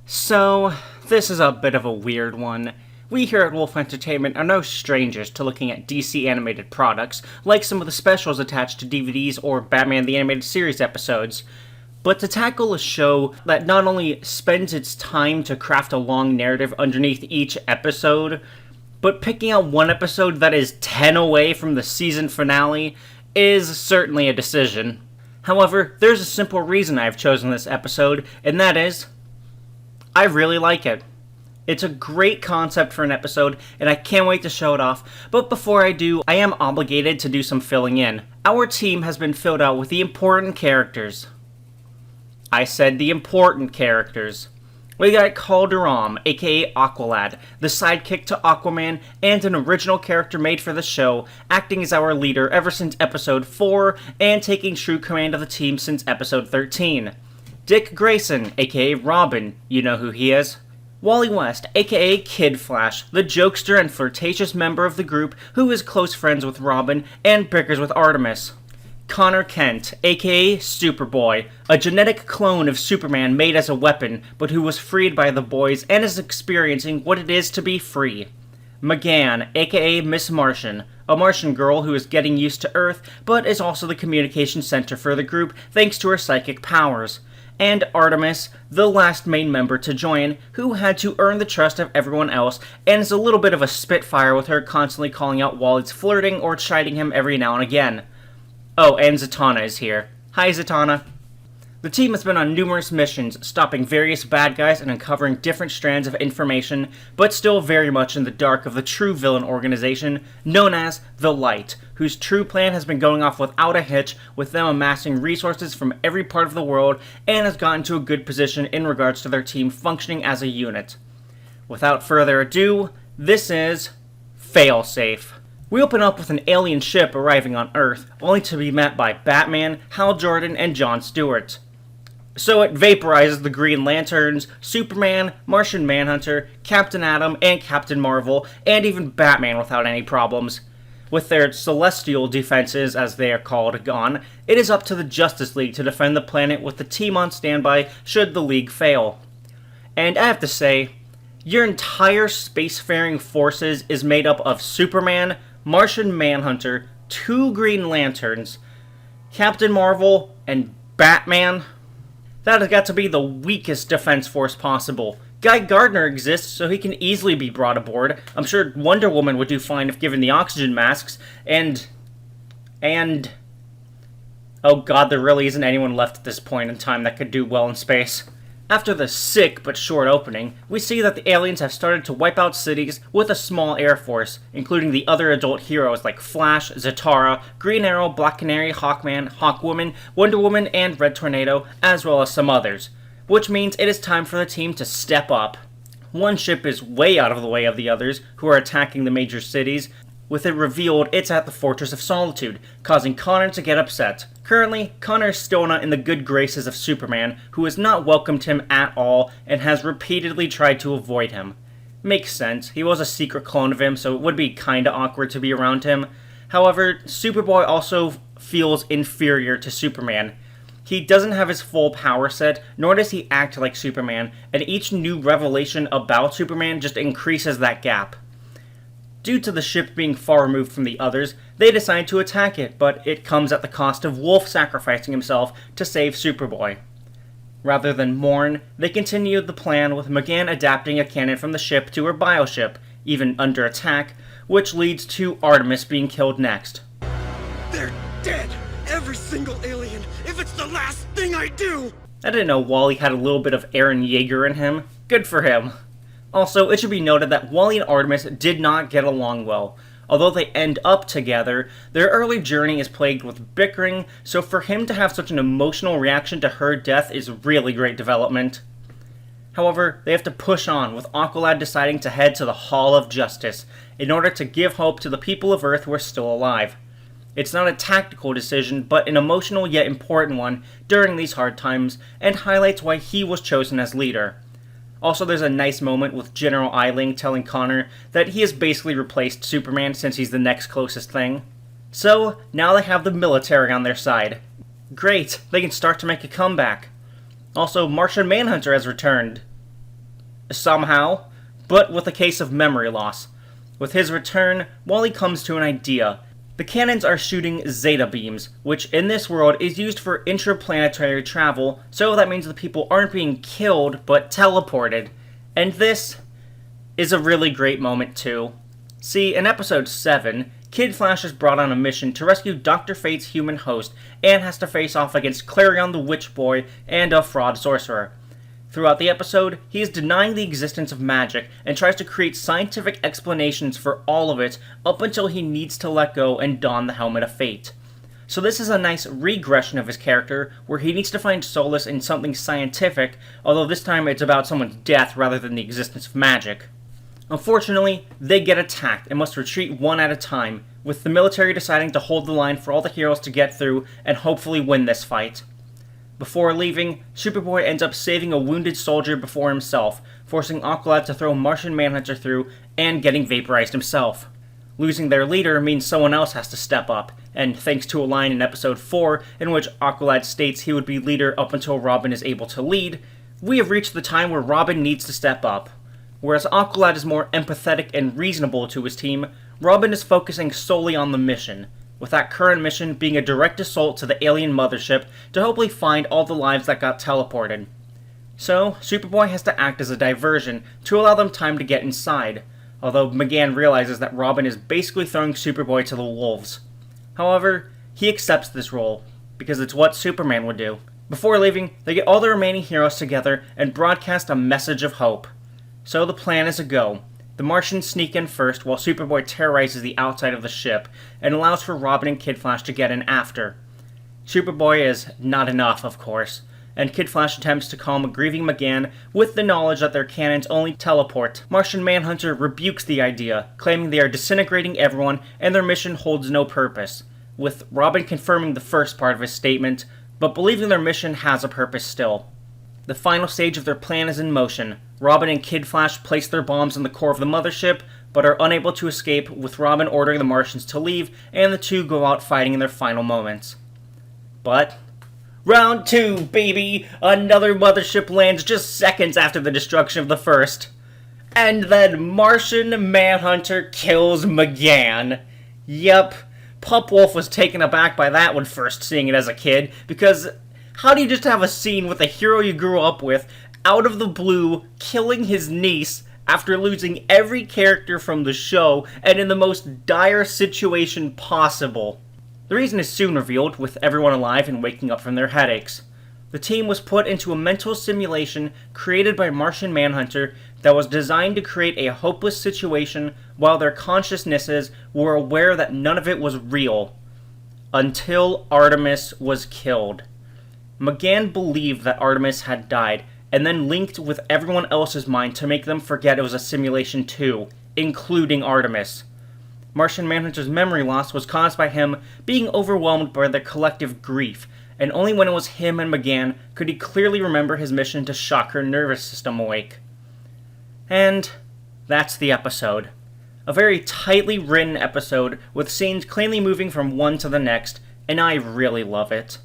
So, this is a bit of a weird one. We here at Wolf Entertainment are no strangers to looking at DC animated products, like some of the specials attached to DVDs or Batman the Animated Series episodes. But to tackle a show that not only spends its time to craft a long narrative underneath each episode, but picking out one episode that is 10 away from the season finale is certainly a decision. However, there's a simple reason I've chosen this episode, and that is, I really like it. It's a great concept for an episode, and I can't wait to show it off. But before I do, I am obligated to do some filling in. Our team has been filled out with the important characters. I said the important characters. We got Calderon, aka Aqualad, the sidekick to Aquaman, and an original character made for the show, acting as our leader ever since episode 4, and taking true command of the team since episode 13. Dick Grayson, aka Robin, you know who he is. Wally West, aka Kid Flash, the jokester and flirtatious member of the group who is close friends with Robin and bickers with Artemis. Connor Kent, aka Superboy, a genetic clone of Superman made as a weapon, but who was freed by the boys and is experiencing what it is to be free. McGann, aka Miss Martian, a Martian girl who is getting used to Earth, but is also the communication center for the group thanks to her psychic powers. And Artemis, the last main member to join, who had to earn the trust of everyone else, and is a little bit of a spitfire with her constantly calling out Wally's flirting or chiding him every now and again. Oh, and Zatanna is here. Hi, Zatanna. The team has been on numerous missions, stopping various bad guys and uncovering different strands of information, but still very much in the dark of the true villain organization, known as The Light, whose true plan has been going off without a hitch, with them amassing resources from every part of the world, and has gotten to a good position in regards to their team functioning as a unit. Without further ado, this is Failsafe. We open up with an alien ship arriving on Earth, only to be met by Batman, Hal Jordan, and Jon Stewart. So it vaporizes the Green Lanterns, Superman, Martian Manhunter, Captain Atom, and Captain Marvel, and even Batman without any problems. With their celestial defenses, as they are called, gone, it is up to the Justice League to defend the planet with the team on standby should the League fail. And I have to say, your entire spacefaring forces is made up of Superman, Martian Manhunter, 2 Green Lanterns, Captain Marvel, and Batman. That has got to be the weakest defense force possible. Guy Gardner exists, so he can easily be brought aboard. I'm sure Wonder Woman would do fine if given the oxygen masks, and... Oh god, there really isn't anyone left at this point in time that could do well in space. After the sick but short opening, we see that the aliens have started to wipe out cities with a small air force, including the other adult heroes like Flash, Zatara, Green Arrow, Black Canary, Hawkman, Hawkwoman, Wonder Woman, and Red Tornado, as well as some others. Which means it is time for the team to step up. One ship is way out of the way of the others, who are attacking the major cities. With it revealed, it's at the Fortress of Solitude, causing Connor to get upset. Currently, Connor is still not in the good graces of Superman, who has not welcomed him at all and has repeatedly tried to avoid him. Makes sense, he was a secret clone of him, so it would be kinda awkward to be around him. However, Superboy also feels inferior to Superman. He doesn't have his full power set, nor does he act like Superman, and each new revelation about Superman just increases that gap. Due to the ship being far removed from the others, they decide to attack it, but it comes at the cost of Wolf sacrificing himself to save Superboy. Rather than mourn, they continue the plan with McGann adapting a cannon from the ship to her bioship, even under attack, which leads to Artemis being killed next. They're dead! Every single alien, if it's the last thing I do! I didn't know Wally had a little bit of Eren Yeager in him. Good for him. Also, it should be noted that Wally and Artemis did not get along well. Although they end up together, their early journey is plagued with bickering, so for him to have such an emotional reaction to her death is really great development. However, they have to push on, with Aqualad deciding to head to the Hall of Justice, in order to give hope to the people of Earth who are still alive. It's not a tactical decision, but an emotional yet important one during these hard times, and highlights why he was chosen as leader. Also, there's a nice moment with General Eiling telling Connor that he has basically replaced Superman since he's the next closest thing. So, now they have the military on their side. Great, they can start to make a comeback. Also, Martian Manhunter has returned. somehow, but with a case of memory loss. With his return, Wally comes to an idea. The cannons are shooting zeta beams, which in this world is used for interplanetary travel, so that means the people aren't being killed, but teleported. And this is a really great moment too. See, in episode 7, Kid Flash is brought on a mission to rescue Dr. Fate's human host and has to face off against Clarion the Witch Boy and a fraud sorcerer. Throughout the episode, he is denying the existence of magic and tries to create scientific explanations for all of it up until he needs to let go and don the Helmet of Fate. So this is a nice regression of his character, where he needs to find solace in something scientific, although this time it's about someone's death rather than the existence of magic. Unfortunately, they get attacked and must retreat one at a time, with the military deciding to hold the line for all the heroes to get through and hopefully win this fight. Before leaving, Superboy ends up saving a wounded soldier before himself, forcing Aqualad to throw Martian Manhunter through and getting vaporized himself. Losing their leader means someone else has to step up, and thanks to a line in episode 4 in which Aqualad states he would be leader up until Robin is able to lead, we have reached the time where Robin needs to step up. Whereas Aqualad is more empathetic and reasonable to his team, Robin is focusing solely on the mission, with that current mission being a direct assault to the alien mothership to hopefully find all the lives that got teleported. So, Superboy has to act as a diversion to allow them time to get inside, although McGann realizes that Robin is basically throwing Superboy to the wolves. However, he accepts this role, because it's what Superman would do. Before leaving, they get all the remaining heroes together and broadcast a message of hope. So the plan is a go. The Martians sneak in first while Superboy terrorizes the outside of the ship and allows for Robin and Kid Flash to get in after. Superboy is not enough, of course, and Kid Flash attempts to calm a grieving McGann with the knowledge that their cannons only teleport. Martian Manhunter rebukes the idea, claiming they are disintegrating everyone and their mission holds no purpose, with Robin confirming the first part of his statement, but believing their mission has a purpose still. The final stage of their plan is in motion. Robin and Kid Flash place their bombs in the core of the mothership, but are unable to escape, with Robin ordering the Martians to leave, and the two go out fighting in their final moments. But round 2, baby! Another mothership lands just seconds after the destruction of the first. And then Martian Manhunter kills McGann. Yep, Pup Wolf was taken aback by that when first seeing it as a kid, because how do you just have a scene with a hero you grew up with, out of the blue, killing his niece after losing every character from the show and in the most dire situation possible? The reason is soon revealed, with everyone alive and waking up from their headaches. The team was put into a mental simulation created by Martian Manhunter that was designed to create a hopeless situation while their consciousnesses were aware that none of it was real. Until Artemis was killed. McGann believed that Artemis had died, and then linked with everyone else's mind to make them forget it was a simulation too, including Artemis. Martian Manhunter's memory loss was caused by him being overwhelmed by the collective grief, and only when it was him and McGann could he clearly remember his mission to shock her nervous system awake. And that's the episode. A very tightly written episode, with scenes cleanly moving from one to the next, and I really love it.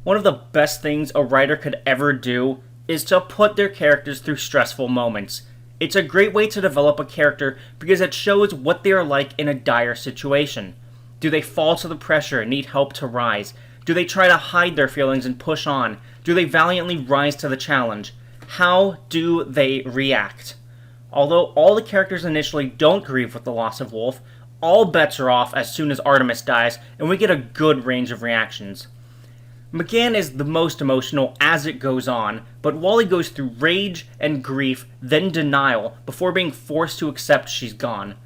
One of the best things a writer could ever do is to put their characters through stressful moments. It's a great way to develop a character because it shows what they are like in a dire situation. Do they fall to the pressure and need help to rise? Do they try to hide their feelings and push on? Do they valiantly rise to the challenge? How do they react? Although all the characters initially don't grieve with the loss of Wolf, all bets are off as soon as Artemis dies, and we get a good range of reactions. McGann is the most emotional as it goes on, but Wally goes through rage and grief, then denial, before being forced to accept she's gone.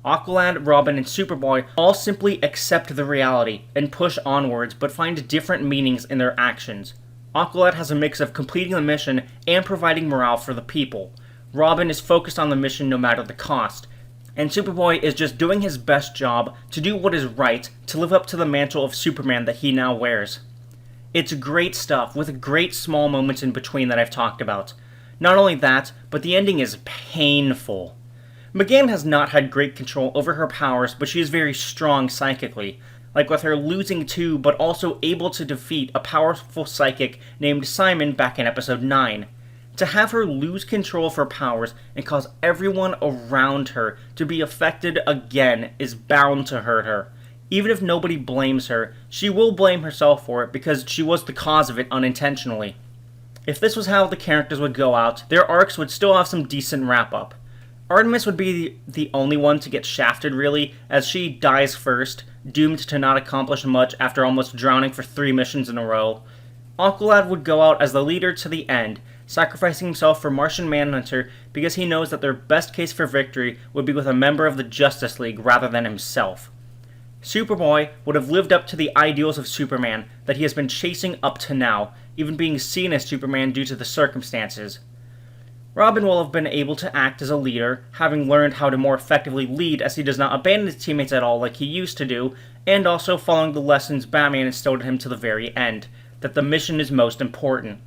Aqualad, Robin, and Superboy all simply accept the reality and push onwards, but find different meanings in their actions. Aqualad has a mix of completing the mission and providing morale for the people. Robin is focused on the mission no matter the cost, and Superboy is just doing his best job to do what is right to live up to the mantle of Superman that he now wears. It's great stuff, with great small moments in between that I've talked about. Not only that, but the ending is painful. McGann has not had great control over her powers, but she is very strong psychically, like with her losing two, but also able to defeat a powerful psychic named Simon back in episode 9. To have her lose control of her powers and cause everyone around her to be affected again is bound to hurt her. Even if nobody blames her, she will blame herself for it because she was the cause of it unintentionally. If this was how the characters would go out, their arcs would still have some decent wrap-up. Artemis would be the only one to get shafted, really, as she dies first, doomed to not accomplish much after almost drowning for 3 missions in a row. Aqualad would go out as the leader to the end, sacrificing himself for Martian Manhunter because he knows that their best case for victory would be with a member of the Justice League rather than himself. Superboy would have lived up to the ideals of Superman that he has been chasing up to now, even being seen as Superman due to the circumstances. Robin will have been able to act as a leader, having learned how to more effectively lead as he does not abandon his teammates at all like he used to do, and also following the lessons Batman instilled in him to the very end, that the mission is most important.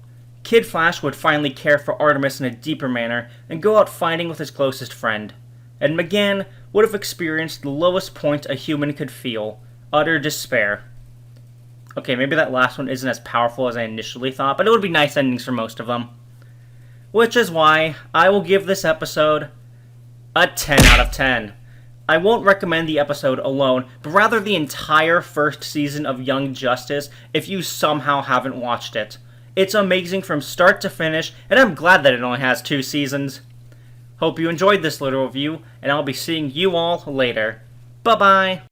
Kid Flash would finally care for Artemis in a deeper manner and go out fighting with his closest friend. And McGann would have experienced the lowest point a human could feel, utter despair. Okay, maybe that last one isn't as powerful as I initially thought, but it would be nice endings for most of them. Which is why I will give this episode a 10 out of 10. I won't recommend the episode alone, but rather the entire first season of Young Justice if you somehow haven't watched it. It's amazing from start to finish, and I'm glad that it only has 2 seasons. Hope you enjoyed this little review, and I'll be seeing you all later. Bye-bye!